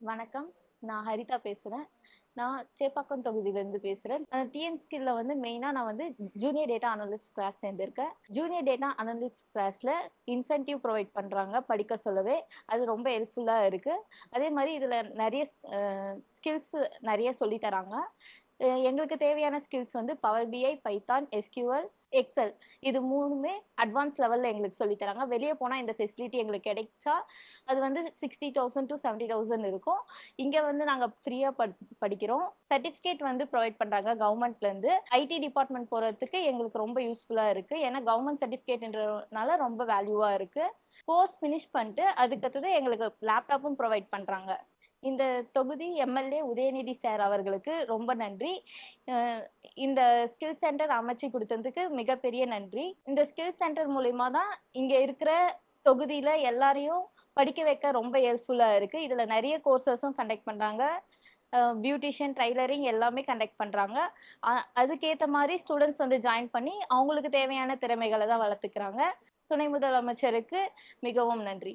வணக்கம். நான் ஹரிதா பேசுறேன். நான் சேப்பாக்கம் தொகுதியிலேருந்து பேசுறேன். டிஎன் ஸ்கில்ல வந்து மெயினா நான் வந்து ஜூனியர் டேட்டா அனலிஸ்ட் கிளாஸ் சேர்ந்திருக்கேன். ஜூனியர் டேட்டா அனலிஸ்ட் கிளாஸ்ல இன்சென்டிவ் ப்ரொவைட் பண்றாங்க படிக்க சொல்லவே. அது ரொம்ப ஹெல்ப்ஃபுல்லா இருக்கு. அதே மாரி இதுல நெறைய ஸ்கில்ஸ் நெறைய சொல்லி தராங்க. எங்களுக்கு தேவையான ஸ்கில்ஸ் வந்து பவர் பிஐ, பைத்தான், எஸ்கியூஎல், எக்ஸெல் இது 3மே அட்வான்ஸ் லெவல்ல எங்களுக்கு சொல்லி தராங்க. வெளிய போனா இந்த ஃபெசிலிட்டி எங்களுக்கு கிடைச்சா, அது வந்து 60,000 to 70,000 இருக்கும். இங்க வந்து நாங்க ஃப்ரீயா படிக்கிறோம். சர்டிஃபிகேட் வந்து ப்ரொவைட் பண்றாங்க கவர்மெண்ட்லேருந்து. ஐடி டிபார்ட்மெண்ட் போறதுக்கு எங்களுக்கு ரொம்ப யூஸ்ஃபுல்லா இருக்கு. ஏன்னா கவர்மெண்ட் சர்டிஃபிகேட்ன்றனால ரொம்ப வேல்யூவா இருக்கு. கோர்ஸ் ஃபினிஷ் பண்ணிட்டு அதுக்கடுத்தது எங்களுக்கு லேப்டாப்பும் ப்ரொவைட் பண்றாங்க. இந்த தொகுதி எம்எல்ஏ உதயநிதி சார் அவர்களுக்கு ரொம்ப நன்றி. இந்த ஸ்கில் சென்டர் அமைச்சு கொடுத்ததுக்கு மிகப்பெரிய நன்றி. இந்த ஸ்கில் சென்டர் மூலியமா தான் இங்க இருக்கிற தொகுதியில எல்லாரையும் படிக்க வைக்க ரொம்ப ஹெல்ப்ஃபுல்லா இருக்கு. இதுல நிறைய கோர்சஸும் கண்டக்ட் பண்றாங்க. பியூட்டிஷியன், டைலரிங் எல்லாமே கண்டக்ட் பண்றாங்க. அதுக்கேத்த மாதிரி ஸ்டூடெண்ட்ஸ் வந்து ஜாயின் பண்ணி அவங்களுக்கு தேவையான திறமைகளை தான் வளர்த்துக்கிறாங்க. துணை முதலமைச்சருக்கு மிகவும் நன்றி.